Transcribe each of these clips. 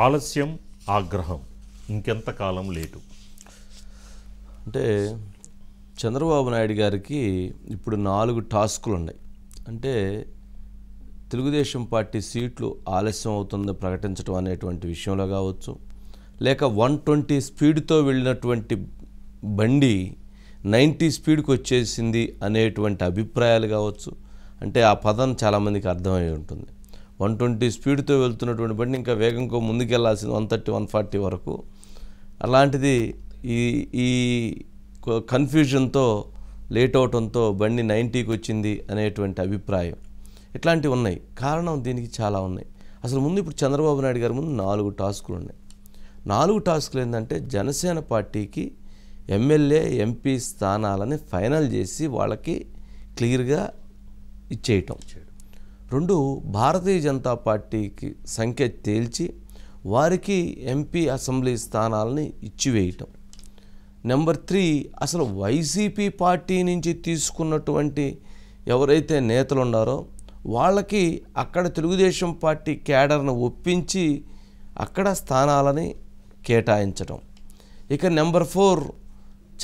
ఆలస్యం ఆగ్రహం ఇంకెంత కాలం లేటు అంటే చంద్రబాబు నాయుడు గారికి ఇప్పుడు 4 టాస్కులు ఉన్నాయి. అంటే తెలుగుదేశం పార్టీ సీట్లు ఆలస్యం అవుతుందని ప్రకటించడం అనేటువంటి విషయంలో కావచ్చు, లేక 120 స్పీడ్తో వెళ్ళినటువంటి బండి 90 స్పీడ్కి వచ్చేసింది అనేటువంటి అభిప్రాయాలు కావచ్చు. అంటే ఆ పదం చాలామందికి అర్థమై ఉంటుంది. 120 స్పీడ్తో వెళ్తున్నటువంటి బండి ఇంకా వేగంగా ముందుకెళ్లాల్సింది 130, 140 వరకు. అలాంటిది ఈ కన్ఫ్యూజన్తో లేట్ అవటంతో బండి 90కి వచ్చింది అనేటువంటి అభిప్రాయం. ఇట్లాంటివి ఉన్నాయి. కారణం దీనికి చాలా ఉన్నాయి. అసలు ముందు ఇప్పుడు చంద్రబాబు నాయుడు గారి ముందు 4 టాస్కులు ఉన్నాయి. 4 టాస్కులు ఏంటంటే జనసేన పార్టీకి ఎమ్మెల్యే ఎంపీ స్థానాలని ఫైనల్ చేసి వాళ్ళకి క్లియర్గా ఇచ్చేయటం. 2 భారతీయ జనతా పార్టీకి సంఖ్య తేల్చి వారికి ఎంపీ అసెంబ్లీ స్థానాలని ఇచ్చివేయటం. నెంబర్ 3 అసలు వైసీపీ పార్టీ నుంచి తీసుకున్నటువంటి ఎవరైతే నేతలు ఉన్నారో వాళ్ళకి అక్కడ తెలుగుదేశం పార్టీ క్యాడర్ను ఒప్పించి అక్కడ స్థానాలని కేటాయించడం. ఇక నెంబర్ 4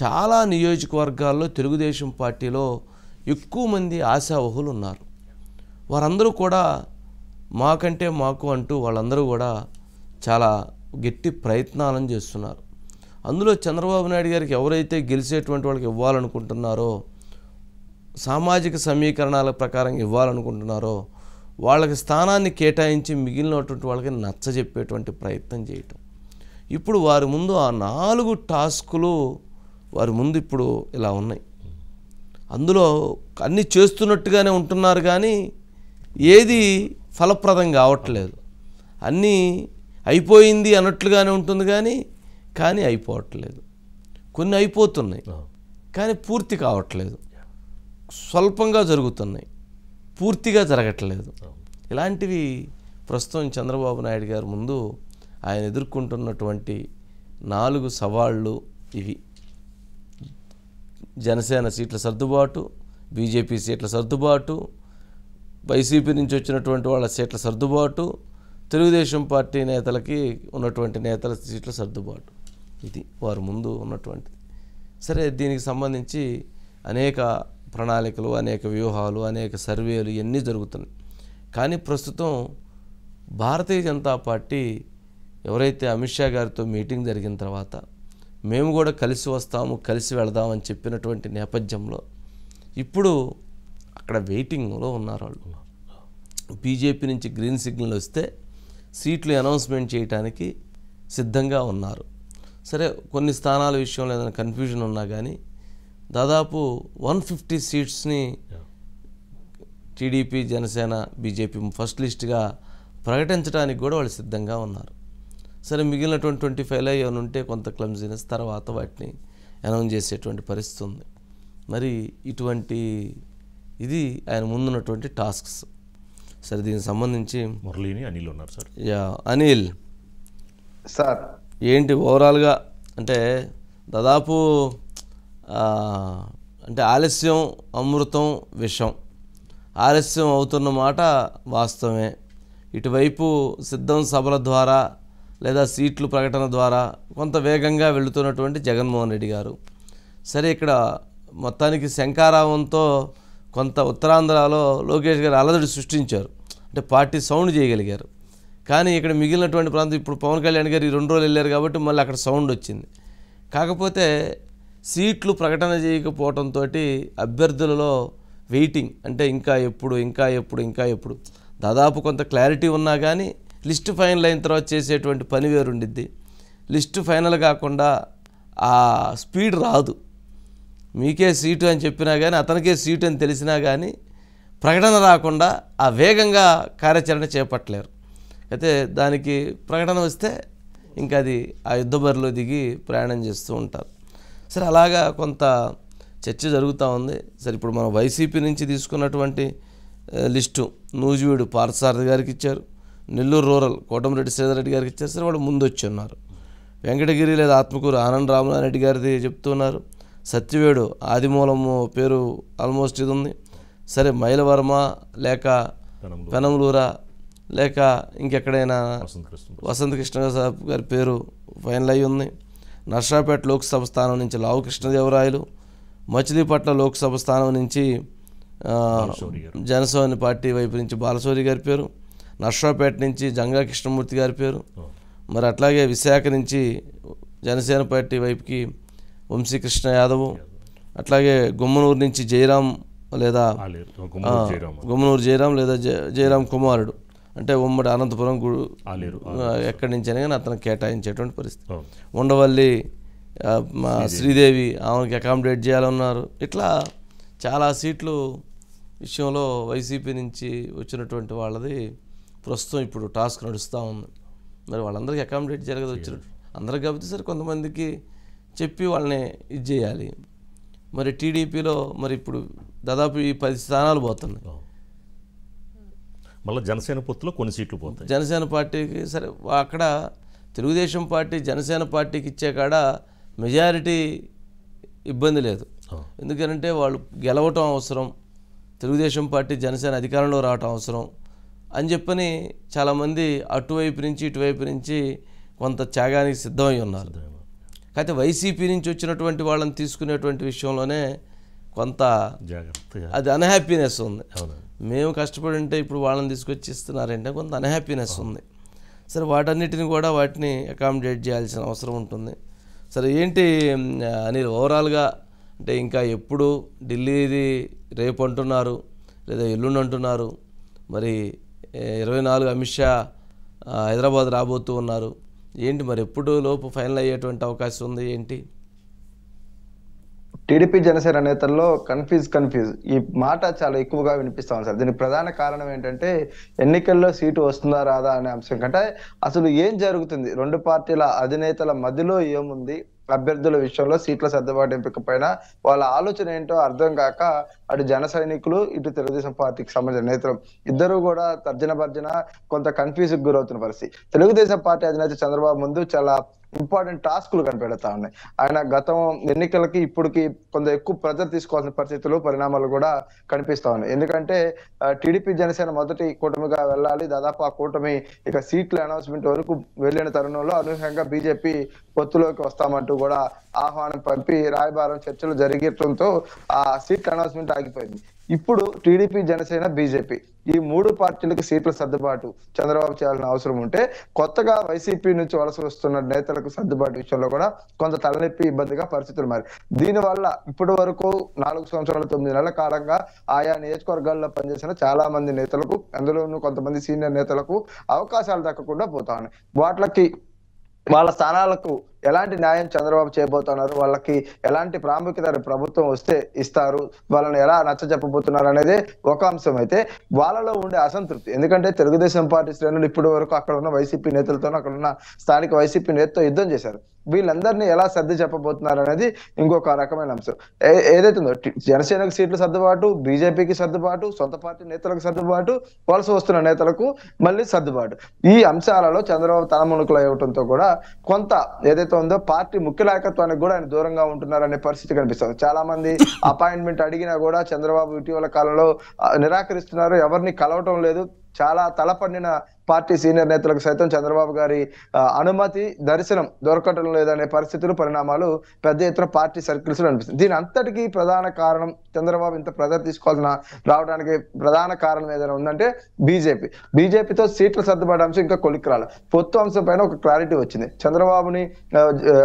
చాలా నియోజకవర్గాల్లో తెలుగుదేశం పార్టీలో ఎక్కువ మంది ఆశావహులు ఉన్నారు. వారందరూ కూడా మాకంటే మాకు అంటూ వాళ్ళందరూ కూడా చాలా గట్టి ప్రయత్నాలను చేస్తున్నారు. అందులో చంద్రబాబు నాయుడు గారికి ఎవరైతే గెలిచేటువంటి వాళ్ళకి ఇవ్వాలనుకుంటున్నారో, సామాజిక సమీకరణాల ప్రకారం ఇవ్వాలనుకుంటున్నారో వాళ్ళకి స్థానాన్ని కేటాయించి మిగిలినటువంటి వాళ్ళకి నచ్చజెప్పేటువంటి ప్రయత్నం చేయటం. ఇప్పుడు వారి ముందు ఆ 4 టాస్కులు వారి ముందు ఇప్పుడు ఇలా ఉన్నాయి. అందులో అన్నీ చేస్తున్నట్టుగానే ఉంటున్నారు కానీ ఏది ఫలప్రదం కావట్లేదు. అన్నీ అయిపోయింది అన్నట్లుగానే ఉంటుంది కానీ అయిపోవట్లేదు. కొన్ని అయిపోతున్నాయి కానీ పూర్తి కావట్లేదు. స్వల్పంగా జరుగుతున్నాయి, పూర్తిగా జరగట్లేదు. ఇలాంటివి ప్రస్తుతం చంద్రబాబు నాయుడు గారి ముందు ఆయన ఎదుర్కొంటున్నటువంటి 4 సవాళ్ళు ఇవి. జనసేన సీట్ల సర్దుబాటు, బీజేపీ సీట్ల సర్దుబాటు, వైసీపీ నుంచి వచ్చినటువంటి వాళ్ళ సీట్ల సర్దుబాటు, తెలుగుదేశం పార్టీ నేతలకి ఉన్నటువంటి నేతల సీట్ల సర్దుబాటు. ఇది వారి ముందు ఉన్నటువంటిది. సరే, దీనికి సంబంధించి అనేక ప్రణాళికలు, అనేక వ్యూహాలు, అనేక సర్వేలు ఇవన్నీ జరుగుతున్నాయి. కానీ ప్రస్తుతం భారతీయ జనతా పార్టీ ఎవరైతే అమిత్ షా గారితో మీటింగ్ జరిగిన తర్వాత మేము కూడా కలిసి వస్తాము, కలిసి వెళదామని చెప్పినటువంటి నేపథ్యంలో ఇప్పుడు అక్కడ వెయిటింగ్లో ఉన్నారు వాళ్ళు. బీజేపీ నుంచి గ్రీన్ సిగ్నల్ వస్తే సీట్లు అనౌన్స్మెంట్ చేయడానికి సిద్ధంగా ఉన్నారు. సరే, కొన్ని స్థానాల విషయంలో ఏదైనా కన్ఫ్యూజన్ ఉన్నా కానీ దాదాపు 150 సీట్స్ని టీడీపీ, జనసేన, బీజేపీ ఫస్ట్ లిస్ట్గా ప్రకటించడానికి కూడా వాళ్ళు సిద్ధంగా ఉన్నారు. సరే, మిగిలినటువంటి 25 ఏమైనా ఉంటే కొంత క్లమ్జీనెస్ తర్వాత వాటిని అనౌన్స్ చేసేటువంటి పరిస్థితి ఉంది. మరి ఇటువంటి ఇది ఆయన ముందున్నటువంటి టాస్క్స్. సరే, దీనికి సంబంధించి మురళీని అనిల్ ఉన్నారు సార్. అనిల్ సార్, ఏంటి ఓవరాల్గా అంటే దాదాపు అంటే ఆలస్యం అమృతం విషం. ఆలస్యం అవుతున్న మాట వాస్తవమే. ఇటువైపు సిద్ధం సభల ద్వారా లేదా సీట్లు ప్రకటన ద్వారా కొంత వేగంగా వెళుతున్నటువంటి జగన్మోహన్ రెడ్డి గారు. సరే, ఇక్కడ మొత్తానికి శంకారావంతో కొంత ఉత్తరాంధ్రలో లోకేష్ గారు అలజడి సృష్టించారు. అంటే పార్టీ సౌండ్ చేయగలిగారు. కానీ ఇక్కడ మిగిలినటువంటి ప్రాంతం ఇప్పుడు పవన్ కళ్యాణ్ గారు ఈ 2 రోజులు వెళ్ళారు కాబట్టి మళ్ళీ అక్కడ సౌండ్ వచ్చింది. కాకపోతే సీట్లు ప్రకటన చేయకపోవడంతో అభ్యర్థులలో వెయిటింగ్. అంటే ఇంకా ఎప్పుడు దాదాపు కొంత క్లారిటీ ఉన్నా కానీ లిస్టు ఫైనల్ అయిన తర్వాత చేసేటువంటి పని వేరుండిద్ది. లిస్టు ఫైనల్ కాకుండా ఆ స్పీడ్ రాదు. మీకే సీటు అని చెప్పినా కానీ, అతనికే సీటు అని తెలిసినా కానీ ప్రకటన రాకుండా ఆ వేగంగా కార్యాచరణ చేపట్టలేరు. అయితే దానికి ప్రకటన వస్తే ఇంకా అది ఆ యుద్ధ బరిలో దిగి ప్రయాణం చేస్తూ ఉంటారు. సరే, అలాగా కొంత చర్చ జరుగుతూ ఉంది. సరే, ఇప్పుడు మనం వైసీపీ నుంచి తీసుకున్నటువంటి లిస్టు నూజివీడు పార్థసారథి గారికి ఇచ్చారు, నెల్లూరు రూరల్ కోటమిరెడ్డి శ్రీధర్రెడ్డి గారికి ఇచ్చారు. సరే, వాళ్ళు ముందు వచ్చి ఉన్నారు. వెంకటగిరి లేదా ఆత్మకూరు ఆనంద్ రామనారెడ్డి గారిది చెప్తున్నారు. సత్యవేడు ఆదిమూలము పేరు ఆల్మోస్ట్ ఇది ఉంది. సరే, మైలవర్మ లేక పెనంలూరా లేక ఇంకెక్కడైనా వసంత కృష్ణ వసంత కృష్ణ గారి పేరు ఫైనల్ అయి ఉంది. నర్సాపేట లోక్సభ స్థానం నుంచి లావు కృష్ణదేవరాయలు, మచిలీపట్నం లోక్సభ స్థానం నుంచి జనసేన పార్టీ వైపు నుంచి బాలశౌరి గారి పేరు, నర్సాపేట నుంచి జంగా కృష్ణమూర్తి గారి పేరు, మరి అట్లాగే విశాఖ నుంచి జనసేన పార్టీ వైపుకి వంశీకృష్ణ యాదవ్, అట్లాగే గుమ్మనూరు నుంచి జయరాం లేదా గుమ్మనూరు జయరాం లేదా జయరాం కుమారుడు, అంటే ఉమ్మడి అనంతపురం ఎక్కడి నుంచి అయినా కానీ అతను కేటాయించేటువంటి పరిస్థితి. ఉండవల్లి శ్రీదేవి ఆమెకి అకామిడేట్ చేయాలన్నారు. ఇట్లా చాలా సీట్లు విషయంలో వైసీపీ నుంచి వచ్చినటువంటి వాళ్ళది ప్రస్తుతం ఇప్పుడు టాస్క్ నడుస్తూ ఉంది. మరి వాళ్ళందరికీ అకామిడేట్ జరగదు, వచ్చినట్టు అందరికి కాబట్టి సరే కొంతమందికి చెప్పి వాళ్ళని ఇది చేయాలి. మరి టీడీపీలో మరి ఇప్పుడు దాదాపు ఈ 10 స్థానాలు పోతున్నాయి. మళ్ళీ జనసేన పొత్తులో కొన్ని సీట్లు పోతాయి. జనసేన పార్టీకి సరే అక్కడ తెలుగుదేశం పార్టీ జనసేన పార్టీకి ఇచ్చే కాడ మెజారిటీ ఇబ్బంది లేదు. ఎందుకంటే వాళ్ళు గెలవటం అవసరం, తెలుగుదేశం పార్టీ జనసేన అధికారంలో రావటం అవసరం అని చెప్పని చాలామంది అటువైపు నుంచి ఇటువైపు నుంచి కొంత త్యాగానికి సిద్ధమై ఉన్నారు. కాకపోతే వైసీపీ నుంచి వచ్చినటువంటి వాళ్ళని తీసుకునేటువంటి విషయంలోనే కొంత అది అన్హ్యాపీనెస్ ఉంది. మేము కష్టపడి ఉంటే ఇప్పుడు వాళ్ళని తీసుకొచ్చి ఇస్తున్నారంటే కొంత అన్హ్యాపీనెస్ ఉంది. సరే వాటన్నిటిని కూడా వాటిని అకామిడేట్ చేయాల్సిన అవసరం ఉంటుంది. సరే ఏంటి అనిల్ ఓవరాల్గా అంటే ఇంకా ఎప్పుడు ఢిల్లీది రేపు అంటున్నారు లేదా ఎల్లుండి అంటున్నారు, మరి 24 అమిత్ షా హైదరాబాద్ రాబోతూ ఉన్నారు, ఏంటి మరి ఎప్పుడు లోపు ఫైనల్ అయ్యేటువంటి అవకాశం ఉంది ఏంటి? టీడీపీ జనసేన నేతల్లో కన్ఫ్యూజ్ ఈ మాట చాలా ఎక్కువగా వినిపిస్తా ఉంది సార్. దీనికి ప్రధాన కారణం ఏంటంటే ఎన్నికల్లో సీటు వస్తుందా రాదా అనే అంశం కంటే అసలు ఏం జరుగుతుంది, రెండు పార్టీల అధినేతల మధ్యలో ఏముంది, అభ్యర్థుల విషయంలో సీట్ల సర్దుబాటు ఎంపిక పైన వాళ్ళ ఆలోచన ఏంటో అర్థం కాక అటు జన సైనికులు ఇటు తెలుగుదేశం పార్టీకి సంబంధించిన నేతలు ఇద్దరు కూడా తర్జన భర్జన కొంత కన్ఫ్యూజ్ గురవుతున్న పరిస్థితి. తెలుగుదేశం పార్టీ అధినేత చంద్రబాబు ముందు చాలా ఇంపార్టెంట్ టాస్కులు కనిపెడతా ఉన్నాయి. ఆయన గతం ఎన్నికలకి ఇప్పటికి కొంత ఎక్కువ ప్రెజర్ తీసుకోవాల్సిన పరిస్థితులు పరిణామాలు కూడా కనిపిస్తా ఉన్నాయి. ఎందుకంటే టీడీపీ జనసేన మొదటి కూటమిగా వెళ్ళాలి, దాదాపు ఆ కూటమి ఇక సీట్ల అనౌన్స్మెంట్ వరకు వెళ్ళిన తరుణంలో అనూహ్యంగా బీజేపీ పొత్తులోకి వస్తామంటూ కూడా ఆహ్వానం పంపి రాయబారం చర్చలు జరిగేయడంతో ఆ సీట్ల అనౌన్స్మెంట్ ఆగిపోయింది. ఇప్పుడు టీడీపీ జనసేన బీజేపీ ఈ 3 పార్టీలకు సీట్ల సర్దుబాటు చంద్రబాబు చేయాల్సిన అవసరం ఉంటే కొత్తగా వైసీపీ నుంచి వలస వస్తున్న నేతలకు సర్దుబాటు విషయంలో కూడా కొంత తలనొప్పి ఇబ్బందిగా పరిస్థితులు మారి దీనివల్ల ఇప్పటి వరకు 4 సంవత్సరాల 9 నెలల కాలంగా ఆయా నియోజకవర్గాల్లో పనిచేసిన చాలా మంది నేతలకు, అందులోనూ కొంతమంది సీనియర్ నేతలకు అవకాశాలు దక్కకుండా పోతా ఉన్నాయి. వాటికి వాళ్ళ స్థానాలకు ఎలాంటి న్యాయం చంద్రబాబు చేయబోతున్నారు, వాళ్ళకి ఎలాంటి ప్రాముఖ్యత ప్రభుత్వం వస్తే ఇస్తారు, వాళ్ళని ఎలా నచ్చ చెప్పబోతున్నారు అనేది ఒక అంశం. అయితే వాళ్ళలో ఉండే అసంతృప్తి, ఎందుకంటే తెలుగుదేశం పార్టీ శ్రేణులు ఇప్పటి వరకు అక్కడ ఉన్న వైసీపీ నేతలతో అక్కడ ఉన్న స్థానిక వైసీపీ నేతతో యుద్ధం చేశారు. వీళ్ళందరినీ ఎలా సర్ది చెప్పబోతున్నారు అనేది ఇంకొక రకమైన అంశం. ఏదైతే ఉందో జనసేనకు సీట్లు సర్దుబాటు, బీజేపీకి సర్దుబాటు, సొంత పార్టీ నేతలకు సర్దుబాటు, వలస వస్తున్న నేతలకు మళ్ళీ సర్దుబాటు, ఈ అంశాలలో చంద్రబాబు తలమునుకలు ఇవ్వడంతో కూడా కొంత ఏదైతే ఉందో పార్టీ ముఖ్య నాయకత్వానికి కూడా ఆయన దూరంగా ఉంటున్నారనే పరిస్థితి కనిపిస్తుంది. చాలా మంది అపాయింట్మెంట్ అడిగినా కూడా చంద్రబాబు ఇటీవల కాలంలో నిరాకరిస్తున్నారు, ఎవరిని కలవటం లేదు. చాలా తలపండిన పార్టీ సీనియర్ నేతలకు సైతం చంద్రబాబు గారి అనుమతి దర్శనం దొరకటం లేదనే పరిస్థితులు పరిణామాలు పెద్ద ఎత్తున పార్టీ సర్కిల్స్ లో అనిపిస్తుంది. దీని అంతటికీ ప్రధాన కారణం చంద్రబాబు ఇంత ప్రెజర్ తీసుకోవాల్సిన రావడానికి ప్రధాన కారణం ఏదైనా ఉందంటే బీజేపీతో సీట్ల సర్దుబాటు అంశం ఇంకా కొలిక్రాల పొత్తు అంశం పైన ఒక క్లారిటీ వచ్చింది. చంద్రబాబుని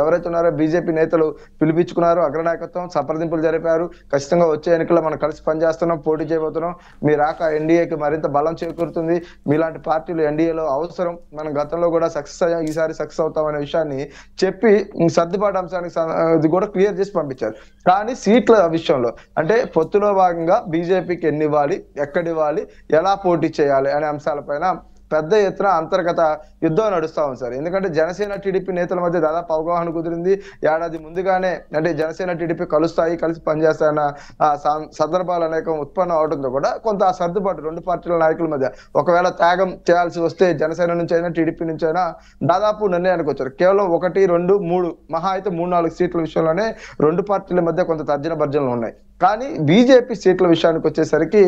ఎవరైతే ఉన్నారో బీజేపీ నేతలు పిలిపించుకున్నారు, అగ్రనాయకత్వం సంప్రదింపులు జరిపారు. ఖచ్చితంగా వచ్చే ఎన్నికల్లో మనం కలిసి పనిచేస్తున్నాం, పోటీ చేయబోతున్నాం, మీ రాక ఎన్డీఏకి మరింత బలం చేకూరుతుంది, మీలాంటి పార్టీలు ఎన్డీఏలో అవసరం, మనం గతంలో కూడా సక్సెస్ అయ్యాం, ఈసారి సక్సెస్ అవుతాం అనే విషయాన్ని చెప్పి సర్దుబాటు అంశానికి కూడా క్లియర్ చేసి పంపించారు. కానీ సీట్ల విషయంలో అంటే పొత్తులో భాగంగా బీజేపీకి ఎన్ని ఇవ్వాలి, ఎక్కడివ్వాలి, ఎలా పోటీ చేయాలి అనే అంశాలపైన పెద్ద ఎత్తున అంతర్గత యుద్ధం నడుస్తా ఉంది సార్. ఎందుకంటే జనసేన టీడీపీ నేతల మధ్య దాదాపు అవగాహన కుదిరింది. ఏడాది ముందుగానే అంటే జనసేన టీడీపీ కలిసి పనిచేస్తాయన్న సందర్భాలు అనేకం ఉత్పన్నం అవడంతో కూడా కొంత సర్దుబాటు రెండు పార్టీల నాయకుల మధ్య ఒకవేళ త్యాగం చేయాల్సి వస్తే జనసేన నుంచి అయినా టీడీపీ నుంచి అయినా దాదాపు నిర్ణయానికి వచ్చారు. కేవలం 1, 2, 3 మహా అయితే 3, 4 సీట్ల విషయంలోనే రెండు పార్టీల మధ్య కొంత తర్జన భర్జనలు ఉన్నాయి. కానీ బీజేపీ సీట్ల విషయానికి వచ్చేసరికి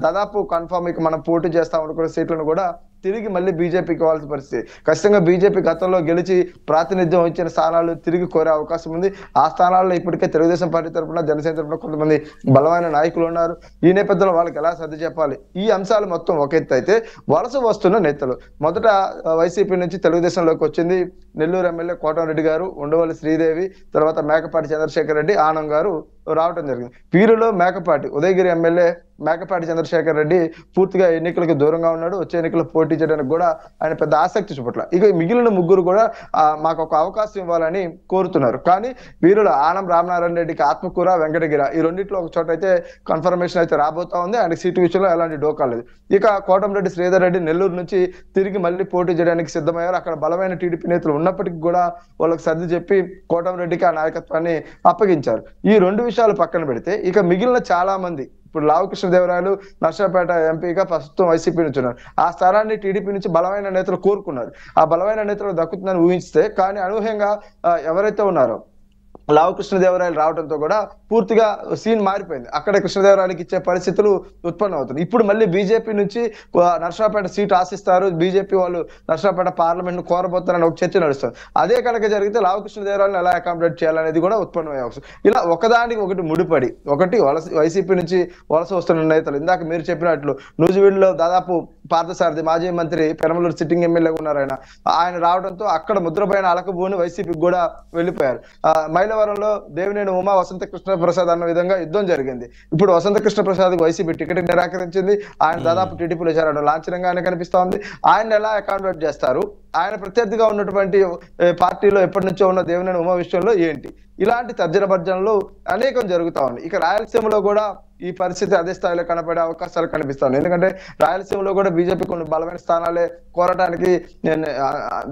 దాదాపు కన్ఫామ్ ఇక మనం పోటీ చేస్తాం అనుకున్న సీట్లను కూడా తిరిగి మళ్ళీ బీజేపీకి ఇవ్వాల్సిన పరిస్థితి. ఖచ్చితంగా బీజేపీ గతంలో గెలిచి ప్రాతినిధ్యం ఇచ్చిన స్థానాలు తిరిగి కోరే అవకాశం ఉంది. ఆ స్థానాల్లో ఇప్పటికే తెలుగుదేశం పార్టీ తరఫున, జనసేన తరఫున కొంతమంది బలమైన నాయకులు ఉన్నారు. ఈ నేపథ్యంలో వాళ్ళకి ఎలా సర్ది చెప్పాలి, ఈ అంశాలు మొత్తం ఒక ఎత్తు అయితే, వలస వస్తున్న నేతలు మొదట వైసీపీ నుంచి తెలుగుదేశంలోకి వచ్చింది నెల్లూరు ఎమ్మెల్యే కోటమిరెడ్డి గారు, ఉండవల్లి శ్రీదేవి, తర్వాత మేకపాటి చంద్రశేఖర్ రెడ్డి, ఆనం గారు రావటం జరిగింది. వీరిలో మేకపాటి ఉదయగిరి ఎమ్మెల్యే మేకపాటి చంద్రశేఖర్ రెడ్డి పూర్తిగా ఎన్నికలకు దూరంగా ఉన్నాడు. వచ్చే ఎన్నికల్లో పోటీ చేయడానికి కూడా ఆయన పెద్ద ఆసక్తి చూపట్ల. ఇక మిగిలిన ముగ్గురు కూడా మాకు ఒక అవకాశం ఇవ్వాలని కోరుతున్నారు. కానీ వీరులు ఆనం రామనారాయణ రెడ్డికి ఆత్మకూర, వెంకటగిరి ఈ రెండింటిలో ఒక చోట అయితే కన్ఫర్మేషన్ అయితే రాబోతా ఉంది. ఆయన సీటు విషయంలో ఎలాంటి డోకా లేదు. ఇక కోటమిరెడ్డి శ్రీధర్ రెడ్డి నెల్లూరు నుంచి తిరిగి మళ్ళీ పోటీ చేయడానికి సిద్ధమయ్యారు. అక్కడ బలమైన టీడీపీ నేతలు ఉన్నప్పటికీ కూడా వాళ్ళకి సర్ది చెప్పి కోటమిరెడ్డికి ఆ నాయకత్వాన్ని అప్పగించారు. ఈ రెండు విషయాలు పక్కన పెడితే ఇక మిగిలిన చాలా మంది, ఇప్పుడు లావు కృష్ణదేవరాయలు నర్సరావుపేట ఎంపీగా ప్రస్తుతం వైసీపీ నుంచి ఉన్నారు. ఆ స్థానాన్ని టీడీపీ నుంచి బలమైన నేతలు కోరుకున్నారు. ఆ బలమైన నేతలు దక్కుతుందని ఊహిస్తే, కానీ అనూహ్యంగా ఎవరైతే ఉన్నారో లావు కృష్ణదేవరాయలు రావడంతో కూడా పూర్తిగా సీన్ మారిపోయింది. అక్కడ కృష్ణదేవరాయలకి ఇచ్చే పరిస్థితులు ఉత్పన్నం అవుతుంది. ఇప్పుడు మళ్ళీ బీజేపీ నుంచి నర్సరావుపేట సీట్ ఆశిస్తారు, బీజేపీ వాళ్ళు నర్సరావుపేట పార్లమెంట్ ను కోరబోతారని ఒక చర్చ నడుస్తుంది. అదే కనుక జరిగితే లావు కృష్ణదేవరాయలను ఎలా అకామిడేట్ చేయాలనేది కూడా ఉత్పన్నమయ్యే అవసరం. ఇలా ఒకదానికి ఒకటి ముడిపడి, ఒకటి వైసీపీ నుంచి వలస వస్తున్న నేతలు, ఇందాక మీరు చెప్పినట్లు నూజివీడులో దాదాపు పార్థసారథి మాజీ మంత్రి, పెనమలూరు సిట్టింగ్ ఎమ్మెల్యేగా ఉన్నారు ఆయన రావడంతో అక్కడ ముద్రపైన అలకబోని వైసీపీకి కూడా వెళ్ళిపోయారు. మైలవరంలో దేవినేని ఉమా వసంత కృష్ణ ప్రసాద్ అన్న విధంగా యుద్ధం జరిగింది. ఇప్పుడు వసంత కృష్ణ ప్రసాద్ వైసీపీ టికెట్ నిరాకరించింది. ఆయన దాదాపు టీడీపీలో చేరడం లాంఛనంగానే కనిపిస్తా ఉంది. ఆయన ఎలా అకామిడేట్ చేస్తారు? ఆయన ప్రత్యర్థిగా ఉన్నటువంటి పార్టీలో ఎప్పటి నుంచో ఉన్న దేవినేని ఉమా విషయంలో ఏంటి? ఇలాంటి తర్జన భర్జనలు అనేకం జరుగుతా ఉన్నాయి. ఇక రాయలసీమలో కూడా ఈ పరిస్థితి అదే స్థాయిలో కనపడే అవకాశాలు కనిపిస్తా ఉన్నాయి. ఎందుకంటే రాయలసీమలో కూడా బీజేపీ కొన్ని బలమైన స్థానాలే కోరటానికి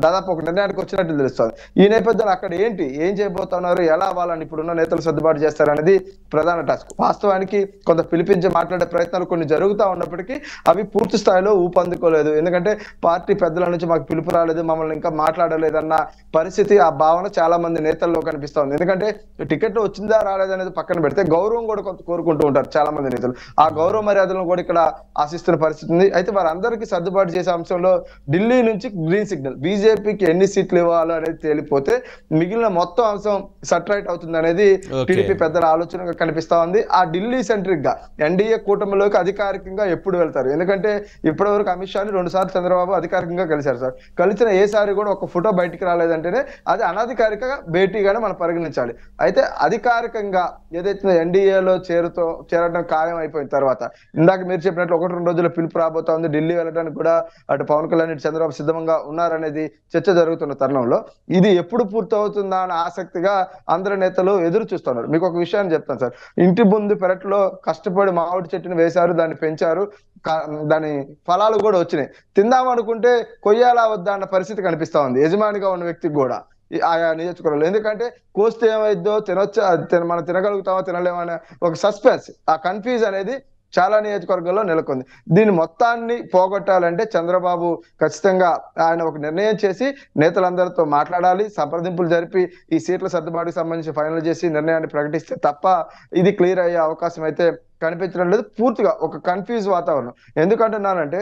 దాదాపు ఒక నిర్ణయానికి వచ్చినట్టు తెలుస్తుంది. ఈ నేపథ్యంలో అక్కడ ఏం చేయబోతున్నారు, ఎలా వాళ్ళని ఇప్పుడున్న నేతలు సర్దుబాటు చేస్తారనేది ప్రధాన టాస్క్. వాస్తవానికి కొంత పిలిపించి మాట్లాడే ప్రయత్నాలు కొన్ని జరుగుతూ ఉన్నప్పటికీ అవి పూర్తి స్థాయిలో ఊపందుకోలేదు. ఎందుకంటే పార్టీ పెద్దల నుంచి మాకు పిలుపు రాలేదు, మమ్మల్ని ఇంకా మాట్లాడలేదన్న పరిస్థితి, ఆ భావన చాలా మంది నేతల్లో కనిపిస్తా ఉంది. ఎందుకంటే టికెట్ వచ్చిందా రాలేదనేది పక్కన పెడితే గౌరవం కూడా కొంత కోరుకుంటూ ఉంటారు చాలా మంది నేతలు. ఆ గౌరవ మర్యాదలను కూడా ఇక్కడ ఆశిస్తున్న పరిస్థితి ఉంది. అయితే వారందరికీ సర్దుబాటు చేసే అంశంలో ఢిల్లీ నుంచి గ్రీన్ సిగ్నల్, బీజేపీకి ఎన్ని సీట్లు ఇవ్వాలో అనేది తేలిపోతే మిగిలిన మొత్తం అంశం సట్రైట్ అవుతుంది అనేది టీడీపీ పెద్దల ఆలోచనగా కనిపిస్తా ఉంది. ఆ ఢిల్లీ సెంట్రిక్ గా ఎన్డీఏ కూటమిలోకి అధికారికంగా ఎప్పుడు వెళ్తారు? ఎందుకంటే ఇప్పటి వరకు అమిత్ షాని 2 సార్లు చంద్రబాబు అధికారికంగా కలిశారు సార్. కలిసిన ఏసారి కూడా ఒక ఫోటో బయటికి రాలేదంటేనే అది అనధికారిక భేటీగానే మనం పరిగణించాలి. అయితే అధికారికంగా ఏదైతే ఎన్డీఏలో చేరడం ఖాయం అయిపోయిన తర్వాత, ఇందాక మీరు చెప్పినట్లు 1-2 రోజుల్లో పిలుపు రాబోతా ఉంది. ఢిల్లీ వెళ్ళడానికి కూడా అటు పవన్ కళ్యాణ్, ఇటు చంద్రబాబు సిద్ధంగా ఉన్నారనేది చర్చ జరుగుతున్న తరుణంలో ఇది ఎప్పుడు పూర్తవుతుందా అని ఆసక్తిగా అందరు నేతలు ఎదురు చూస్తున్నారు. మీకు ఒక విషయాన్ని చెప్తాను సార్. ఇంటి ముందు పెరట్లో కష్టపడి మామిడి చెట్టుని వేశారు, దాన్ని పెంచారు, దాని ఫలాలు కూడా వచ్చినాయి. తిందామనుకుంటే కొయ్యాలా వద్దా అన్న పరిస్థితి కనిపిస్తా ఉంది యజమానిగా ఉన్న వ్యక్తికి కూడా ఆయా నియోజకవర్గాలు. ఎందుకంటే కోస్తే ఏమైద్దో, తినొచ్చా, మనం తినగలుగుతామో తినలేమో అనే ఒక సస్పెన్స్, ఆ కన్ఫ్యూజ్ అనేది చాలా నియోజకవర్గాల్లో నెలకొంది. దీని మొత్తాన్ని పోగొట్టాలంటే చంద్రబాబు ఖచ్చితంగా ఆయన ఒక నిర్ణయం చేసి నేతలందరితో మాట్లాడాలి, సంప్రదింపులు జరిపి ఈ సీట్ల సర్దుబాటుకు సంబంధించి ఫైనల్ చేసి నిర్ణయాన్ని ప్రకటిస్తే తప్ప ఇది క్లియర్ అయ్యే అవకాశం అయితే కనిపించడం లేదు. పూర్తిగా ఒక కన్ఫ్యూజ్ వాతావరణం. ఎందుకంటున్నానంటే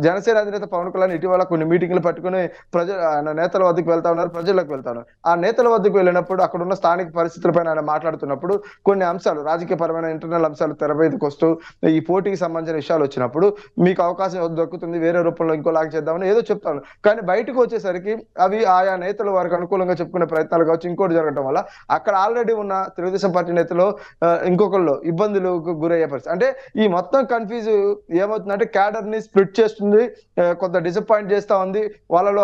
జనసేన అధినేత పవన్ కళ్యాణ్ ఇటీవల కొన్ని మీటింగ్లు పట్టుకుని నేతల వద్దకు వెళ్తా ఉన్నారు, ప్రజలకు వెళ్తా ఉన్నారు. ఆ నేతల వద్దకు వెళ్ళినప్పుడు అక్కడ ఉన్న స్థానిక పరిస్థితులపైన ఆయన మాట్లాడుతున్నప్పుడు కొన్ని అంశాలు, రాజకీయపరమైన ఇంటర్నల్ అంశాలు తెర మీదకి వస్తూ ఈ పోటీకి సంబంధించిన విషయాలు వచ్చినప్పుడు మీకు అవకాశం దొరుకుతుంది, వేరే రూపంలో ఇంకోలాగా చేద్దామని ఏదో చెప్తాను. కానీ బయటకు వచ్చేసరికి అవి ఆయా నేతలు వారికి అనుకూలంగా చెప్పుకునే ప్రయత్నాలు కావచ్చు, ఇంకోటి జరగడం వల్ల అక్కడ ఆల్రెడీ ఉన్న తెలుగుదేశం పార్టీ నేతలు ఇంకొకళ్ళు ఇబ్బందులు గురయ్యే పరిస్థితి. అంటే ఈ మొత్తం కన్ఫ్యూజ్ ఏమవుతుందంటే క్యాడర్ ని స్ప్లిట్ చేస్తుంది, కొంత డిసప్పాయింట్ చేస్తా ఉంది, వాళ్ళలో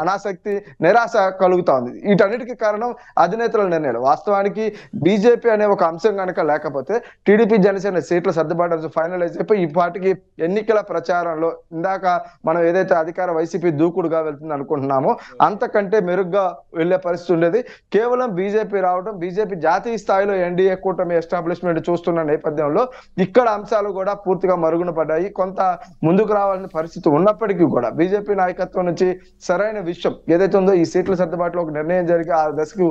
అనాసక్తి, నిరాశ కలుగుతా ఉంది. వీటన్నిటికీ కారణం అధినేతల నిర్ణయాలు. వాస్తవానికి బీజేపీ అనే ఒక అంశం కనుక లేకపోతే టీడీపీ జనసేన సీట్ల సర్దుబాటు ఫైనలైజ్ అయిపోయి ఈ పార్టీకి ఎన్నికల ప్రచారంలో ఇందాక మనం ఏదైతే అధికార వైసీపీ దూకుడుగా వెళ్తుంది అనుకుంటున్నామో అంతకంటే మెరుగ్గా వెళ్లే పరిస్థితి ఉండేది. కేవలం బీజేపీ రావడం, బీజేపీ జాతీయ స్థాయిలో ఎన్డీఏ కూటమి ఎస్టాబ్లిష్మెంట్ చూస్తున్న ఉన్న నేపథ్యంలో ఇక్కడ అంశాలు కూడా పూర్తిగా మరుగున పడ్డాయి. కొంత ముందుకు రావాల్సిన పరిస్థితి ఉన్నప్పటికీ కూడా బీజేపీ నాయకత్వం నుంచి సరైన విషయం ఏదైతే ఉందో ఈ సీట్ల సర్దుబాటులో ఒక నిర్ణయం జరిగి ఆ దశకు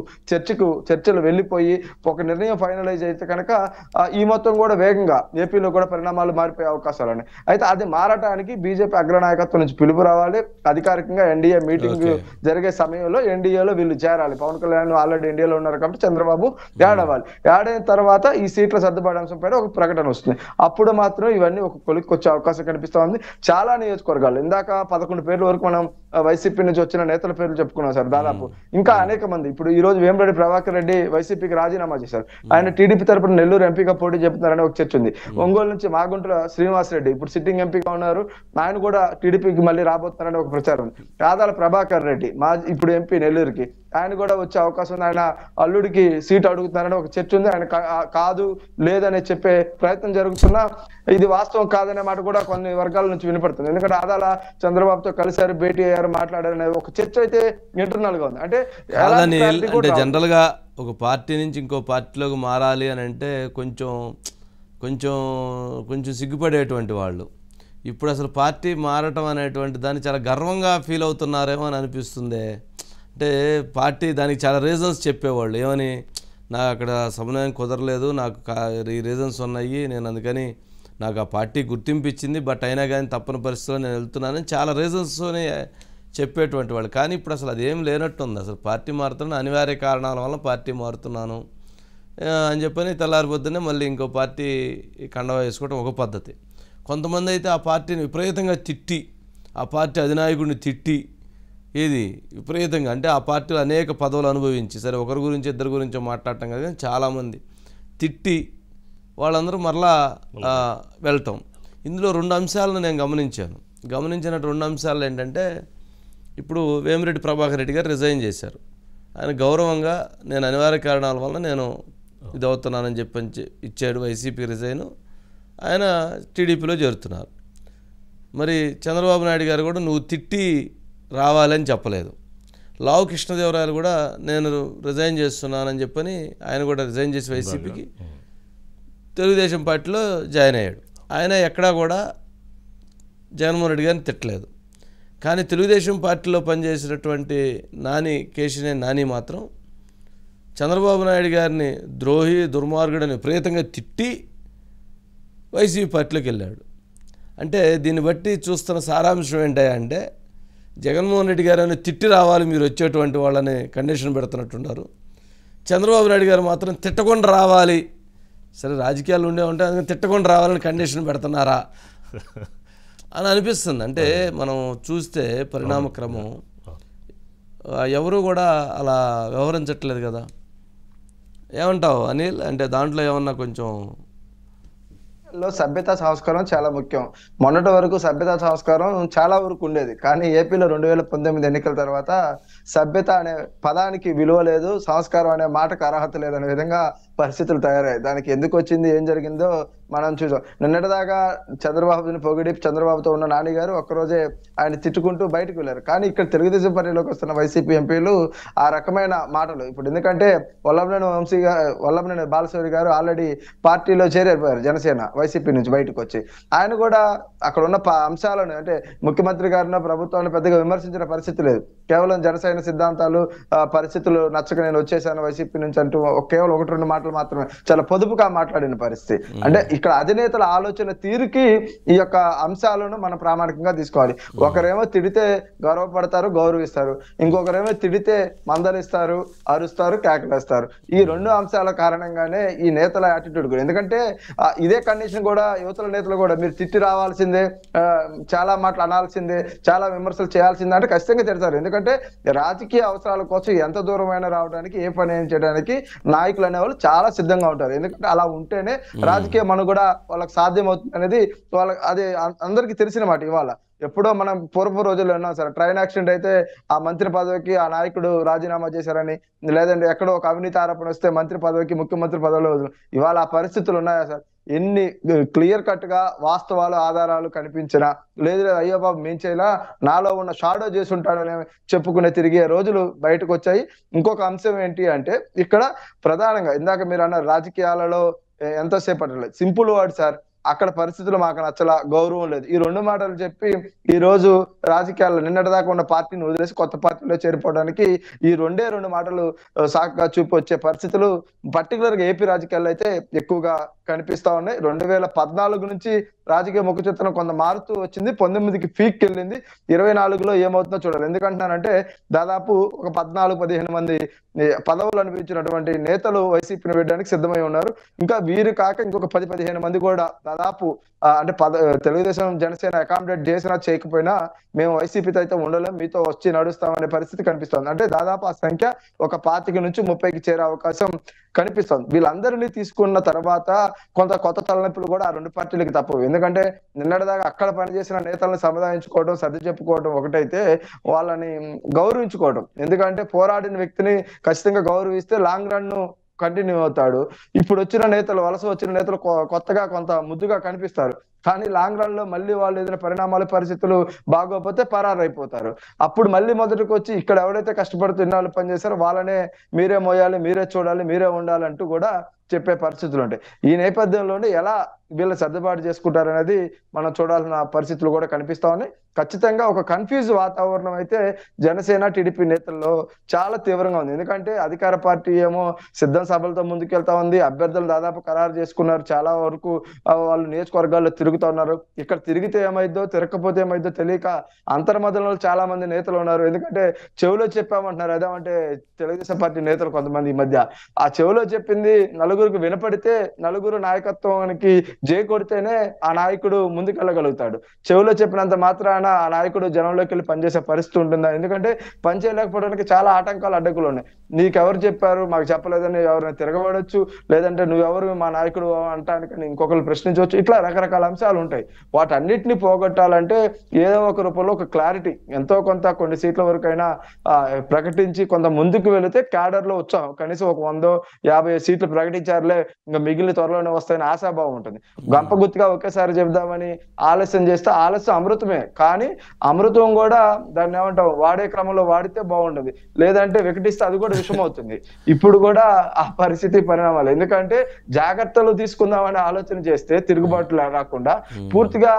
చర్చలు వెళ్ళిపోయి ఒక నిర్ణయం ఫైనలైజ్ అయితే కనుక ఈ మొత్తం కూడా వేగంగా ఏపీలో కూడా పరిణామాలు మారిపోయే అవకాశాలు ఉన్నాయి. అయితే అది మారటానికి బీజేపీ అగ్రనాయకత్వం నుంచి పిలుపు రావాలి. అధికారికంగా ఎన్డీఏ మీటింగ్ జరిగే సమయంలో ఎన్డీఏలో వీళ్ళు చేరాలి. పవన్ కళ్యాణ్ ఆల్రెడీ ఎన్డీఏలో ఉన్నారు కాబట్టి చంద్రబాబు యాడ్ అవ్వాలి. యాడ్ అయిన తర్వాత ఈ సీట్ల సర్దుబాటు అంశం పైన ఒక ప్రకటన వస్తుంది. అప్పుడు మాత్రం ఇవన్నీ ఒక కొలిక్కి వచ్చే అవకాశం కనిపిస్తా ఉంది. చాలా నియోజకవర్గాలు ఇందాక 11 పేర్ల వరకు మనం వైసీపీ నుంచి వచ్చిన నేతల పేర్లు చెప్పుకున్నాం సార్. దాదాపు ఇంకా అనేక మంది ఇప్పుడు ఈ రోజు వేమిరెడ్డి ప్రభాకర్ రెడ్డి వైసీపీకి రాజీనామా చేశారు. ఆయన టీడీపీ తరపున నెల్లూరు ఎంపీగా పోటీ చెబుతున్నారని ఒక చర్చ ఉంది. ఒంగోలు నుంచి మాగుంట్ల శ్రీనివాస్ రెడ్డి ఇప్పుడు సిట్టింగ్ ఎంపీగా ఉన్నారు. ఆయన కూడా టీడీపీకి మళ్ళీ రాబోతున్నారని ఒక ప్రచారం ఉంది. ఆదాల ప్రభాకర్ రెడ్డి ఇప్పుడు ఎంపీ నెల్లూరుకి ఆయన కూడా వచ్చే అవకాశం ఉంది. ఆయన అల్లుడికి సీట్ అడుగుతున్నారని ఒక చర్చ ఉంది. ఆయన కాదు లేదని చెప్పే ప్రయత్నం జరుగుతున్నా ఇది వాస్తవం కాదనే మాట కూడా కొన్ని వర్గాల నుంచి వినపడుతుంది. ఎందుకంటే ఆదాల చంద్రబాబుతో కలిసారు, భేటీ అయ్యారు, మాట్లాడారు అనే ఒక చర్చ అయితే ఇంటర్నల్ గా ఉంది. అంటే జనరల్ గా ఒక పార్టీ నుంచి ఇంకో పార్టీలోకి మారాలి అని అంటే కొంచెం కొంచెం కొంచెం సిగ్గుపడేటువంటి వాళ్ళు ఇప్పుడు అసలు పార్టీ మారటం అనేటువంటి దాన్ని చాలా గర్వంగా ఫీల్ అవుతున్నారేమో అని అనిపిస్తుంది. అంటే పార్టీ దానికి చాలా రీజన్స్ చెప్పేవాళ్ళు, ఏమని నాకు అక్కడ సమన్వయం కుదరలేదు, నాకు ఈ రీజన్స్ ఉన్నాయి, నేను అందుకని నాకు ఆ పార్టీ గుర్తింపు ఇచ్చింది, బట్ అయినా కానీ తప్పని పరిస్థితిలో నేను వెళ్తున్నానని చాలా రీజన్స్తోనే చెప్పేటువంటి వాళ్ళు. కానీ ఇప్పుడు అసలు అదేం లేనట్టుంది. అసలు పార్టీ మారుతున్నాను, అనివార్య కారణాల వల్ల పార్టీ మారుతున్నాను అని చెప్పని తెల్లారిపోద్దనే మళ్ళీ ఇంకో పార్టీ కండవ వేసుకోవడం ఒక పద్ధతి. కొంతమంది అయితే ఆ పార్టీని విపరీతంగా తిట్టి, ఆ పార్టీ అధినాయకుడిని తిట్టి, ఏది విపరీతంగా అంటే ఆ పార్టీలో అనేక పదవులు అనుభవించి, సరే ఒకరి గురించి ఇద్దరి గురించో మాట్లాడటం కదా, కానీ చాలామంది తిట్టి వాళ్ళందరూ మరలా వెళ్ళటం. ఇందులో 2 అంశాలను నేను గమనించిన 2 అంశాలు ఏంటంటే, ఇప్పుడు వేమిరెడ్డి ప్రభాకర్ రెడ్డి గారు రిజైన్ చేశారు. ఆయన గౌరవంగా నేను అనివార్య కారణాల వల్ల నేను ఇది అవుతున్నానని చెప్పని ఇచ్చాడు వైసీపీ రిజైన్. ఆయన టీడీపీలో చేరుతున్నారు. మరి చంద్రబాబు నాయుడు గారు కూడా నువ్వు తిట్టి రావాలని చెప్పలేదు. లావు కృష్ణదేవరాయలు కూడా నేను రిజైన్ చేస్తున్నానని చెప్పని ఆయన కూడా రిజైన్ చేసి వైసీపీకి తెలుగుదేశం పార్టీలో జాయిన్ అయ్యాడు. ఆయన ఎక్కడా కూడా జగన్మోహన్ రెడ్డి గారిని తిట్టలేదు. కానీ తెలుగుదేశం పార్టీలో పనిచేసినటువంటి కేశినేని నాని మాత్రం చంద్రబాబు నాయుడు గారిని ద్రోహి, దుర్మార్గుడని విపరీతంగా తిట్టి వైసీపీ పార్టీలోకి వెళ్ళాడు. అంటే దీన్ని బట్టి చూస్తున్న సారాంశం ఏంటంటే, జగన్మోహన్ రెడ్డి గారిని తిట్టి రావాలి మీరు వచ్చేటువంటి వాళ్ళని కండిషన్ పెడుతున్నట్టున్నారు. చంద్రబాబు నాయుడు గారు మాత్రం తిట్టకుండా రావాలి, సరే రాజకీయాలు ఉండే ఉంటే అందుకని తిట్టకుండా రావాలని కండిషన్ పెడుతున్నారా అని అనిపిస్తుంది. అంటే మనం చూస్తే పరిణామక్రమం ఎవరు కూడా అలా వ్యవహరించట్లేదు కదా. ఏమంటావు అనిల్? అంటే దాంట్లో ఏమన్నా కొంచెం సభ్యతా సంస్కారం చాలా ముఖ్యం. మొన్నటి వరకు సభ్యతా సంస్కారం చాలా వరకు ఉండేది, కానీ ఏపీలో 2019 ఎన్నికల తర్వాత సభ్యత అనే పదానికి విలువ లేదు, సంస్కారం అనే మాటకు అర్హత లేదనే విధంగా పరిస్థితులు తయారయ్యాయి. దానికి ఎందుకు వచ్చింది, ఏం జరిగిందో మనం చూసాం. నిన్నటిదాకా చంద్రబాబుని పొగిడి చంద్రబాబుతో ఉన్న నాని గారు ఒక్కరోజే ఆయన తిట్టుకుంటూ బయటకు వెళ్ళారు. కానీ ఇక్కడ తెలుగుదేశం పార్టీలోకి వస్తున్న వైసీపీ ఎంపీలు ఆ రకమైన మాటలు ఇప్పుడు, ఎందుకంటే వల్లభనేని బాలశౌరి గారు ఆల్రెడీ పార్టీలో చేరిపోయారు జనసేన వైసీపీ నుంచి బయటకు వచ్చి. ఆయన కూడా అక్కడ ఉన్న అంశాలను, అంటే ముఖ్యమంత్రి గారిని ప్రభుత్వాన్ని పెద్దగా విమర్శించిన పరిస్థితి లేదు. కేవలం జనసేన సిద్ధాంతాలు పరిస్థితులు నచ్చక నేను వచ్చేసాను వైసీపీ నుంచి అంటూ కేవలం 1-2 మాటలు మాత్రమే చాలా పొదుపుగా మాట్లాడిన పరిస్థితి. అంటే ఇక్కడ అధినేతల ఆలోచన తీరుకి ఈ యొక్క అంశాలను మనం ప్రామాణికంగా తీసుకోవాలి. ఒకరేమో తిడితే గౌరవపడతారు, గౌరవిస్తారు, ఇంకొకరేమో తిడితే మందలిస్తారు, అరుస్తారు, కేకలేస్తారు. ఈ 2 అంశాల కారణంగానే ఈ నేతల యాటిట్యూడ్ కూడా, ఎందుకంటే ఇదే కండిషన్ కూడా యువతల నేతలు కూడా మీరు తిట్టి రావాల్సిందే, చాలా మాటలు అనాల్సిందే, చాలా విమర్శలు చేయాల్సిందే అంటే ఖచ్చితంగా తిడతారు. ఎందుకంటే రాజకీయ అవసరాల కోసం ఎంత దూరమైనా రావడానికి, ఏ పని ఏం చేయడానికి నాయకులు అనేవాళ్ళు చాలా సిద్ధంగా ఉంటారు. ఎందుకంటే అలా ఉంటేనే రాజకీయ మనుగడ వాళ్ళకి సాధ్యం అవుతుంది అనేది వాళ్ళకి అది అందరికీ తెలిసిన మాట. ఇవాళ ఎప్పుడో మనం పూర్వ రోజుల్లో ఉన్నాం సార్, ట్రైన్ యాక్సిడెంట్ అయితే ఆ మంత్రి పదవికి ఆ నాయకుడు రాజీనామా చేశారని, లేదంటే ఎక్కడో ఒక అవినీతి ఆరోపణ వస్తే మంత్రి పదవికి ముఖ్యమంత్రి పదవిలో ఇవాళ ఆ పరిస్థితులు ఉన్నాయా సార్? ఎన్ని క్లియర్ కట్ గా వాస్తవాలు ఆధారాలు కనిపించినా, లేదు అయ్యో బాబు మేం చేయలా, నాలో ఉన్న షాడో చేసి ఉంటాడని చెప్పుకునే తిరిగే రోజులు బయటకు వచ్చాయి. ఇంకొక అంశం ఏంటి అంటే, ఇక్కడ ప్రధానంగా ఇందాక మీరు అన్న రాజకీయాలలో ఎంతోసేపటి లేదు. సింపుల్ వర్డ్ సార్, అక్కడ పరిస్థితులు మాకు నచ్చలా, గౌరవం లేదు. ఈ 2 మాటలు చెప్పి ఈ రోజు రాజకీయాల్లో నిన్నటిదాకా ఉన్న పార్టీని వదిలేసి కొత్త పార్టీలో చేరిపోవడానికి ఈ 2 మాటలు సాకుగా చూపి వచ్చే పరిస్థితులు పర్టికులర్ గా ఏపీ రాజకీయాల్లో అయితే ఎక్కువగా కనిపిస్తా ఉన్నాయి. 2014 నుంచి రాజకీయ ముఖ చిత్రం కొంత మారుతూ వచ్చింది. 19కి పీక్ వెళ్ళింది. 24లో ఏమవుతుందో చూడాలి. ఎందుకంటున్నానంటే దాదాపు ఒక 14-15 మంది పదవులు అనిపించినటువంటి నేతలు వైసీపీని వేయడానికి సిద్ధమై ఉన్నారు. ఇంకా వీరు కాక ఇంకొక 10-15 మంది కూడా దాదాపు అంటే తెలుగుదేశం జనసేన అకామిడేట్ చేసినా చేయకపోయినా మేము వైసీపీతో అయితే ఉండలేం, మీతో వచ్చి నడుస్తామనే పరిస్థితి కనిపిస్తుంది. అంటే దాదాపు ఆ సంఖ్య ఒక 25 నుంచి 30కి చేరే అవకాశం కనిపిస్తుంది. వీళ్ళందరినీ తీసుకున్న తర్వాత కొంత కొత్త తలనొప్పులు కూడా ఆ 2 పార్టీలకి తప్పవు. ఎందుకంటే నిన్నటిదాకా అక్కడ పనిచేసిన నేతలను సమాధానించుకోవడం, సర్ది చెప్పుకోవడం ఒకటైతే, వాళ్ళని గౌరవించుకోవడం. ఎందుకంటే పోరాడిన వ్యక్తిని ఖచ్చితంగా గౌరవిస్తే లాంగ్ రన్ కంటిన్యూ అవుతాడు. ఇప్పుడు వచ్చిన నేతలు, వలస వచ్చిన నేతలు కొత్తగా కొంత ముద్దుగా కనిపిస్తారు. కానీ లాంగ్ రన్ లో మళ్ళీ వాళ్ళు ఏదైనా పరిణామాలు, పరిస్థితులు బాగోకపోతే పరారైపోతారు. అప్పుడు మళ్ళీ మొదటికి వచ్చి ఇక్కడ ఎవరైతే కష్టపడుతూ ఇన్నాళ్ళు పనిచేస్తారో వాళ్ళనే మీరే మోయాలి, మీరే చూడాలి, మీరే ఉండాలంటూ కూడా చెప్పే పరిస్థితులు ఉంటాయి. ఈ నేపథ్యంలోనే ఎలా వీళ్ళు సర్దుబాటు చేసుకుంటారనేది మనం చూడాల్సిన పరిస్థితులు కూడా కనిపిస్తా ఉన్నాయి. ఖచ్చితంగా ఒక కన్ఫ్యూజ్ వాతావరణం అయితే జనసేన, టీడీపీ నేతల్లో చాలా తీవ్రంగా ఉంది. ఎందుకంటే అధికార పార్టీ ఏమో సిద్ధం సభలతో ముందుకెళ్తా ఉంది. అభ్యర్థులు దాదాపు ఖరారు చేసుకున్నారు. చాలా వరకు వాళ్ళు నియోజకవర్గాల్లో తిరుగుతా ఉన్నారు. ఇక్కడ తిరిగితే ఏమైద్దో, తిరగకపోతే ఏమైద్దో తెలియక అంతర్మతంలో చాలా మంది నేతలు ఉన్నారు. ఎందుకంటే చెవిలో చెప్పామంటున్నారు. అదేమంటే తెలుగుదేశం పార్టీ నేతలు కొంతమంది ఈ మధ్య ఆ చెవిలో చెప్పింది నలుగురికి వినపడితే, నలుగురు నాయకత్వానికి జై కొడితేనే ఆ నాయకుడు ముందుకెళ్ళగలుగుతాడు. చెవిలో చెప్పినంత మాత్రాన ఆ నాయకుడు జనంలోకి వెళ్ళి పనిచేసే పరిస్థితి ఉంటుందా? ఎందుకంటే పనిచేయలేకపోవడానికి చాలా ఆటంకాలు, అడ్డంకులు ఉన్నాయి. నీకెవరు చెప్పారు, మాకు చెప్పలేదని ఎవరైనా తిరగబడొచ్చు, లేదంటే నువ్వెవరు మా నాయకుడు అంటానికి ఇంకొకరు ప్రశ్నించవచ్చు. ఇట్లా రకరకాల అంశాలు ఉంటాయి. వాటన్నిటిని పోగొట్టాలంటే ఏదో ఒక రూపంలో ఒక క్లారిటీ, ఎంతో కొంత కొన్ని సీట్ల వరకైనా ప్రకటించి కొంత ముందుకు వెళితే క్యాడర్ లో ఉత్సాహం, కనీసం ఒక 150 సీట్లు ప్రకటించారులే ఇంకా మిగిలిన త్వరలోనే వస్తాయని ఆశాభావం ఉంటుంది. గంపగుత్తిగా ఒకేసారి చెబుదామని ఆలస్యం చేస్తే ఆలస్యం అమృతమే. కానీ అమృతం కూడా దాన్ని ఏమంటాం, వాడే క్రమంలో వాడితే బాగుంటది, లేదంటే వికటిస్తే అది కూడా విషం అవుతుంది. ఇప్పుడు కూడా ఆ పరిస్థితి పరిణామాలు. ఎందుకంటే జాగ్రత్తలు తీసుకుందామని ఆలోచన చేస్తే తిరుగుబాట్లు రాకుండా పూర్తిగా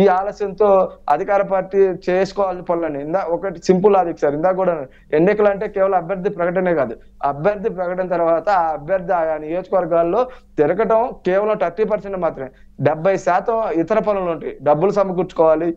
ఈ ఆలస్యంతో అధికార పార్టీ చేసుకోవాల్సిన పనులని ఒకటి సింపుల్ లాజిక్ సార్. ఇందాక కూడా ఎన్నికలు అంటే కేవలం అభ్యర్థి ప్రకటనే కాదు. అభ్యర్థి ప్రకటన తర్వాత ఆ అభ్యర్థి ఆయా నియోజకవర్గాల్లో తిరగటం కేవలం 30% మాత్రమే. 70% ఇతర పనులు ఉంటాయి. డబ్బులు సమకూర్చుకోవాలి,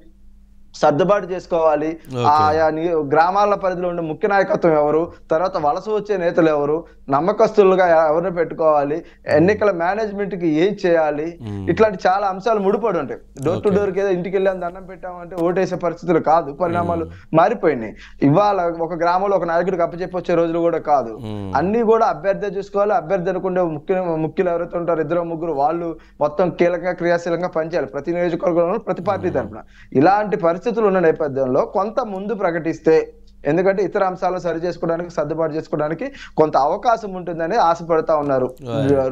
సర్దుబాటు చేసుకోవాలి, ఆయా గ్రామాల పరిధిలో ఉండే ముఖ్య నాయకత్వం ఎవరు, తర్వాత వలస వచ్చే నేతలు ఎవరు, నమ్మకస్తులుగా ఎవరిని పెట్టుకోవాలి, ఎన్నికల మేనేజ్మెంట్ కి ఏం చేయాలి, ఇట్లాంటి చాలా అంశాలు ముడిపడి ఉంటాయి. డోర్ టు డోర్ కి ఏదో ఇంటికి వెళ్ళి దండం పెట్టామంటే ఓటేసే పరిస్థితులు కాదు. పరిణామాలు మారిపోయినాయి. ఇవాళ ఒక గ్రామంలో ఒక నాయకుడికి అప్పచెప్పి వచ్చే రోజులు కూడా కాదు. అన్ని కూడా అభ్యర్థి చూసుకోవాలి. అభ్యర్థి అనుకుంటే ముఖ్యులు ఎవరైతే ఉంటారో 2-3 వాళ్ళు మొత్తం కీలక క్రియాశీలంగా పనిచేయాలి ప్రతి నియోజకవర్గంలో, ప్రతి పార్టీ తరఫున. ఇలాంటి పరిస్థితులు ఉన్న నేపథ్యంలో కొంత ముందు ప్రకటిస్తే, ఎందుకంటే ఇతర అంశాలను సరి చేసుకోవడానికి, సర్దుబాటు చేసుకోవడానికి కొంత అవకాశం ఉంటుందని ఆశపడతా ఉన్నారు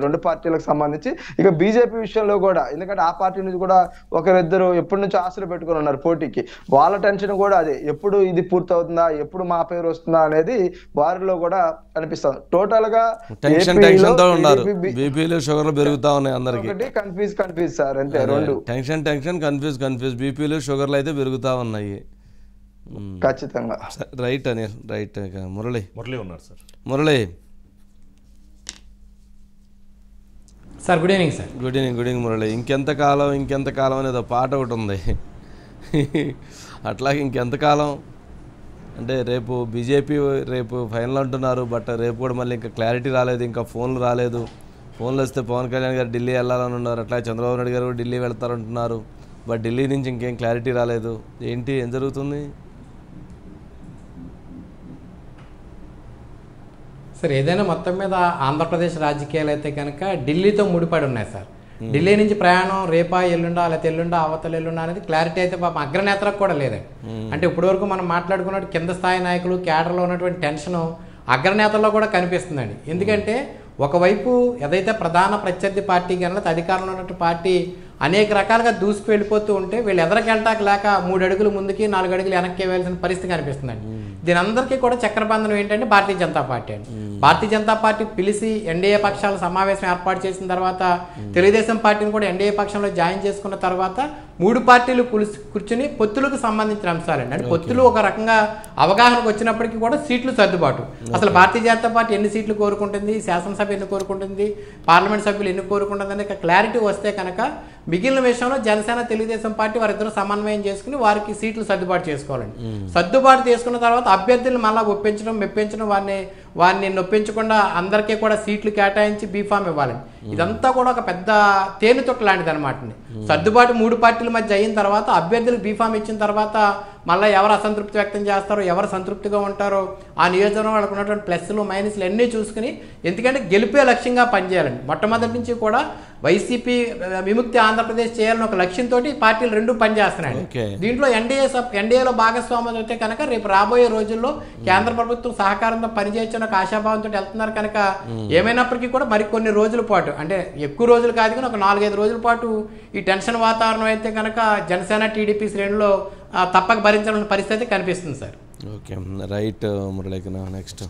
2 పార్టీలకు సంబంధించి. ఇక బీజేపీ విషయంలో కూడా, ఎందుకంటే ఆ పార్టీ నుంచి కూడా ఒకరిద్దరు ఎప్పటి నుంచో ఆశలు పెట్టుకుని ఉన్నారు పోటీకి. వాళ్ళ టెన్షన్ కూడా అదే, ఎప్పుడు ఇది పూర్తవుతుందా, ఎప్పుడు మా పేరు వస్తుందా అనేది వారిలో కూడా కనిపిస్తుంది. టోటల్ గా షుగర్లు పెరుగుతా ఉన్నాయి అందరికి. కన్ఫ్యూజ్ సార్, అంతే. 2 టెన్షన్ కన్ఫ్యూజ్ బీపీలు షుగర్లు అయితే పెరుగుతా ఉన్నాయి. ఖచ్చితంగా రైట్ అనిల్, రైట్. మురళి ఉన్నారు sir. Murali sir, good evening sir. Good evening Murali. ఇంకెంతకాలం అనేది పాట ఒకటి ఉంది. అట్లాగే ఇంకెంతకాలం అంటే రేపు బీజేపీ రేపు ఫైనల్ అంటున్నారు. బట్ రేపు కూడా మళ్ళీ ఇంకా క్లారిటీ రాలేదు, ఇంకా ఫోన్లు రాలేదు. ఫోన్లు వస్తే పవన్ కళ్యాణ్ గారు ఢిల్లీ వెళ్ళాలని ఉన్నారు, అట్లాగే చంద్రబాబు నాయుడు గారు ఢిల్లీ వెళ్తారంటున్నారు. బట్ ఢిల్లీ నుంచి ఇంకేం క్లారిటీ రాలేదు. ఏం జరుగుతుంది సార్? ఏదైనా మొత్తం మీద ఆంధ్రప్రదేశ్ రాజకీయాలు అయితే కనుక ఢిల్లీతో ముడిపడి ఉన్నాయి సార్. ఢిల్లీ నుంచి ప్రయాణం రేపా ఎల్లుండా, లేకపోతే ఎల్లుండా అవతల ఎల్లుండా అనేది క్లారిటీ అయితే పాపం అగ్రనేతలకు కూడా లేదండి. అంటే ఇప్పటివరకు మనం మాట్లాడుకున్నట్టు కింద స్థాయి నాయకులు, క్యాడర్లో ఉన్నటువంటి టెన్షన్ అగ్రనేతల్లో కూడా కనిపిస్తుందండి. ఎందుకంటే ఒకవైపు ఏదైతే ప్రధాన ప్రత్యర్థి పార్టీ కన్నా అధికారంలో ఉన్నటువంటి పార్టీ అనేక రకాలుగా దూసుకు వెళ్ళిపోతూ ఉంటే వీళ్ళు ఎదరికెళ్ళటాక లేక 3 అడుగులు ముందుకి 4 అడుగులు వెనక్కి వేయాల్సిన పరిస్థితి కనిపిస్తుందండి. దీని అందరికీ కూడా చక్రబంధనం ఏంటంటే భారతీయ జనతా పార్టీ అండి. భారతీయ జనతా పార్టీ పిలిచి ఎన్డీఏ పక్షాల సమావేశం ఏర్పాటు చేసిన తర్వాత తెలుగుదేశం పార్టీని కూడా ఎన్డీఏ పక్షంలో జాయిన్ చేసుకున్న తర్వాత 3 పార్టీలు కూర్చుని పొత్తులకు సంబంధించిన అంశాలండి. అంటే పొత్తులు ఒక రకంగా అవగాహనకు వచ్చినప్పటికీ కూడా సీట్లు సర్దుబాటు. అసలు భారతీయ జనతా పార్టీ ఎన్ని సీట్లు కోరుకుంటుంది, శాసనసభ ఎన్ని కోరుకుంటుంది, పార్లమెంట్ సభ్యులు ఎన్ని కోరుకుంటుంది అనే క్లారిటీ వస్తే కనుక మిగిలిన విషయంలో జనసేన తెలుగుదేశం పార్టీ వారిద్దరూ సమన్వయం చేసుకుని వారికి సీట్లు సర్దుబాటు చేసుకోవాలండి. సర్దుబాటు చేసుకున్న తర్వాత అభ్యర్థులను మళ్ళీ ఒప్పించడం మెప్పించడం, వారిని నొప్పించకుండా అందరికీ కూడా సీట్లు కేటాయించి బీఫామ్ ఇవ్వాలండి. ఇదంతా కూడా ఒక పెద్ద తేనెతొట్టు లాంటిది అనమాట. సర్దుబాటు 3 పార్టీల మధ్య అయిన తర్వాత అభ్యర్థులకు బీఫామ్ ఇచ్చిన తర్వాత మళ్ళీ ఎవరు అసంతృప్తి వ్యక్తం చేస్తారో, ఎవరు సంతృప్తిగా ఉంటారో, ఆ నియోజకవర్గం వాళ్ళకు ఉన్నటువంటి ప్లస్లు మైనస్లు అన్నీ చూసుకుని, ఎందుకంటే గెలిపే లక్ష్యంగా పనిచేయాలండి. మొట్టమొదటి నుంచి కూడా వైసీపీ విముక్తి ఆంధ్రప్రదేశ్ చేయాలని ఒక లక్ష్యంతో పార్టీలు 2 పనిచేస్తున్నాయి. దీంట్లో ఎన్డీఏలో భాగస్వామ్యం అయితే కనుక రేపు రాబోయే రోజుల్లో కేంద్ర ప్రభుత్వం సహకారంతో పనిచేయొచ్చని ఒక ఆశాభావంతో వెళ్తున్నారు కనుక ఏమైనప్పటికీ కూడా మరికొన్ని రోజుల పాటు, అంటే ఎక్కువ రోజులు కాదు కానీ ఒక 4-5 రోజుల పాటు ఈ టెన్షన్ వాతావరణం అయితే కనుక జనసేన టీడీపీ శ్రేణుల్లో తప్పక భరించాలన్న పరిస్థితి కనిపిస్తుంది sir. Okay, right Muralikrishna. Next